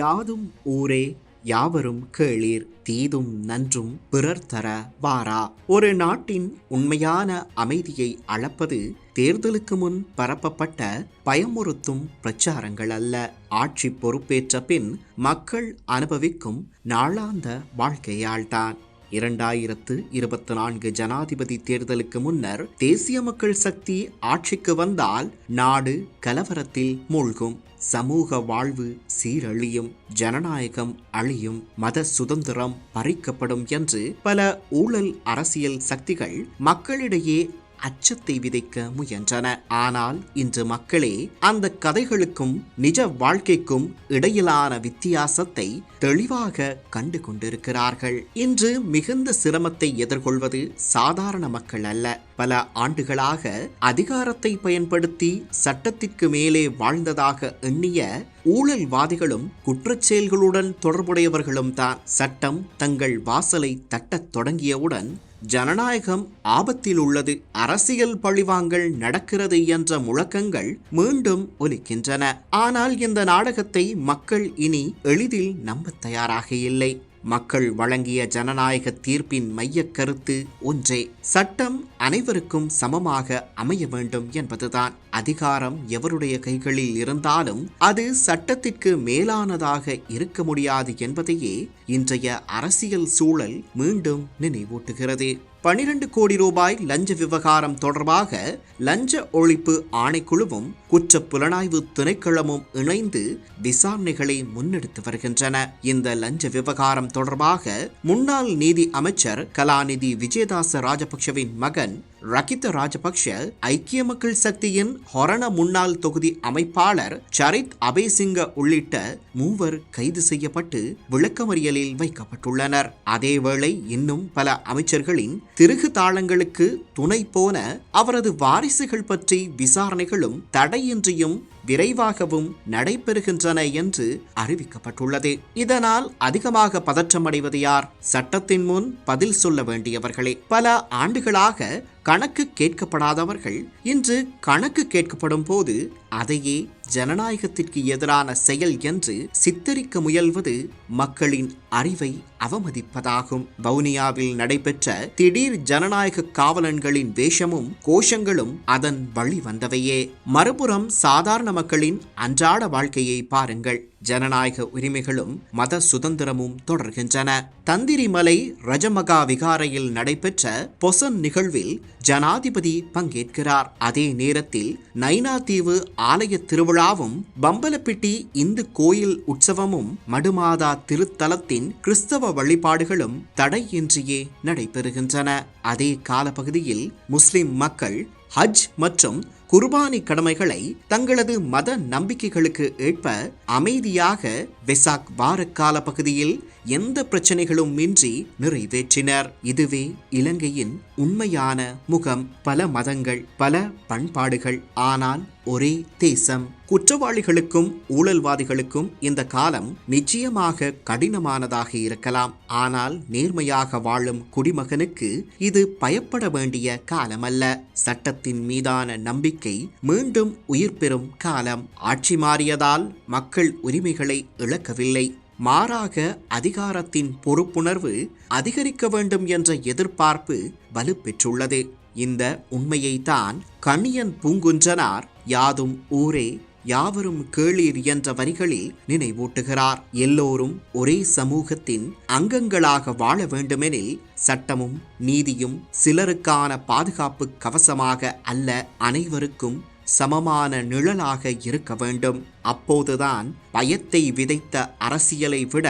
யாதும் ஊரே யாவரும் கேளீர் தீதும் நன்றும் பிறர் தர வாரா. ஒரு நாட்டின் உண்மையான அமைதியை அளப்பது தேர்தலுக்கு முன் பரப்பப்பட்ட பயமுறுத்தும் பிரச்சாரங்கள் அல்ல, ஆட்சி பொறுப்பேற்ற பின் மக்கள் அனுபவிக்கும் நாளாந்த வாழ்க்கையால்தான். 2024 ஜனாதிபதி தேர்தலுக்கு முன்னர் தேசிய மக்கள் சக்தி ஆட்சிக்கு வந்தால் நாடு கலவரத்தில் மூழ்கும், சமூக வாழ்வு சீரழியும், ஜனநாயகம் அழியும், மத சுதந்திரம் பறிக்கப்படும் என்று பல ஊழல் அரசியல் சக்திகள் மக்களிடையே அச்சத்தை விதைக்க முயன்றன. ஆனால் இன்று மக்களே அந்த கதைகளுக்கும் நிஜ வாழ்க்கைக்கும் இடையிலான வித்தியாசத்தை தெளிவாக கண்டு கொண்டிருக்கிறார்கள். இன்று மிகுந்த சிரமத்தை எதிர்கொள்வது சாதாரண மக்கள் அல்ல, பல ஆண்டுகளாக அதிகாரத்தை பயன்படுத்தி சட்டத்திற்கு மேலே வாழ்ந்ததாக எண்ணிய ஊழல்வாதிகளும் குற்றச்செயல்களுடன் தொடர்புடையவர்களும் தான். சட்டம் தங்கள் வாசலை தட்டத் தொடங்கியவுடன் ஜனநாயகம் ஆபத்தில் உள்ளது, அரசியல் பழிவாங்கல் நடக்கிறது என்ற முழக்கங்கள் மீண்டும் ஒலிக்கின்றன. ஆனால் இந்த நாடகத்தை மக்கள் இனி எளிதில் நம்ப தயாராக இல்லை. மக்கள் வழங்கிய ஜனநாயக தீர்ப்பின் மையக் கருத்து ஒன்றே, சட்டம் அனைவருக்கும் சமமாக அமைய வேண்டும் என்பதுதான். அதிகாரம் எவருடைய கைகளில் இருந்தாலும் அது சட்டத்திற்கு மேலானதாக இருக்க முடியாது என்பதையே இன்றைய அரசியல் சூழல் மீண்டும் நினைவூட்டுகிறது. 12 கோடி ரூபாய் லஞ்ச விவகாரம் தொடர்பாக லஞ்ச ஒழிப்பு ஆணைக்குழுவும் குற்ற புலனாய்வு திணைக்களமும் இணைந்து விசாரணைகளை முன்னெடுத்து வருகின்றன. இந்த லஞ்ச விவகாரம் தொடர்பாக முன்னாள் நீதி அமைச்சர் கலாநிதி விஜயதாச ராஜபக்ஷவின் மகன் ரகித ராஜபக்ஷ, ஐக்கிய மக்கள் சக்தியின் ஹொரண முன்னாள் தொகுதி அமைப்பாளர் சரித் அபேசிங்க உள்ளிட்ட 3 கைது செய்யப்பட்டு விளக்கமறியலில் வைக்கப்பட்டுள்ளனர். அதேவேளை இன்னும் பல அமைச்சர்களின் திருகு தாளங்களுக்கு துணை போன அவரது வாரிசுகள் பற்றி விசாரணைகளும் தடையின்றியும் விரைவாகவும் நடைபெறுகின்றன என்று அறிவிக்கப்பட்டுள்ளது. இதனால் அதிகமாக பதற்றமடைவது யார்? சட்டத்தின் முன் பதில் சொல்ல வேண்டியவர்களே. பல ஆண்டுகளாக கணக்கு கேட்கப்படாதவர்கள் இன்று கணக்கு கேட்கப்படும் போது அதையே ஜனநாயகத்திற்கு எதிரான செயல் என்று சித்தரிக்க முயல்வது மக்களின் அறிவை அவமதிப்பதாகும். வவுனியாவில் நடைபெற்ற திடீர் ஜனநாயக காவலன்களின் வேஷமும் கோஷங்களும் அதன் வழி வந்தவையே. மறுபுறம் சாதாரண மக்களின் அன்றாட வாழ்க்கையை பாருங்கள். ஜனநாயக உரிமைகளும் மத சுதந்திரமும் தொடர்கின்றன. தந்திரிமலை ரஜமகா விகாரையில் நடைபெற்ற பொசன் நிகழ்வில் ஜனாதிபதி பங்கேற்கிறார். அதே நேரத்தில் நைனாதீவு ஆலய திருவிழாவும் பம்பலப்பிட்டி இந்து கோயில் உற்சவமும் மடுமாதா திருத்தலத்தின் கிறிஸ்தவ வழிபாடுகளும் தடையின்றியே நடைபெறுகின்றன. அதே காலப்பகுதியில் முஸ்லிம் மக்கள் ஹஜ் மற்றும் குர்பானி கடமைகளை தங்களது மத நம்பிக்கைகளுக்கு ஏற்ப அமைதியாக வெசாக் வாரக்கால பகுதியில் எந்த பிரச்சனைகளும் இன்றி நிறைவேற்றினர். இதுவே இலங்கையின் உண்மையான முகம். பல மதங்கள், பல பண்பாடுகள், ஆனால் ஒரே தேசம். குற்றவாளிகளுக்கும் ஊழல்வாதிகளுக்கும் இந்த காலம் நிச்சயமாக கடினமானதாக இருக்கலாம். ஆனால் நேர்மையாக வாழும் குடிமகனுக்கு இது பயப்பட வேண்டிய காலமல்ல. சட்டத்தின் மீதான நம்பிக்கை மீண்டும் உயிர் பெறும் காலம். ஆட்சி மாறியதால் மக்கள் உரிமைகளை இழக்கவில்லை, மாறாக அதிகாரத்தின் பொறுப்புணர்வு அதிகரிக்க வேண்டும் என்ற எதிர்பார்ப்பு வலுப்பெற்றுள்ளது. இந்த உண்மையைத்தான் கணியன் பூங்குன்றனார் யாதும் ஊரே யாவரும் கேளீர் என்ற வரிகளில் நினைவூட்டுகிறார். எல்லோரும் ஒரே சமூகத்தின் அங்கங்களாக வாழ வேண்டுமெனில் சட்டமும் நீதியும் சிலருக்கான பாதுகாப்பு கவசமாக அல்ல, அனைவருக்கும் சமமான நிழலாக இருக்க வேண்டும். அப்போதுதான் பயத்தை விதைத்த அரசியலை விட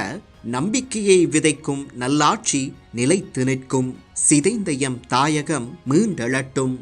நம்பிக்கையை விதைக்கும் நல்லாட்சி நிலைத்து நிற்கும். சிதைந்த எம் தாயகம் மீண்டெழட்டும்.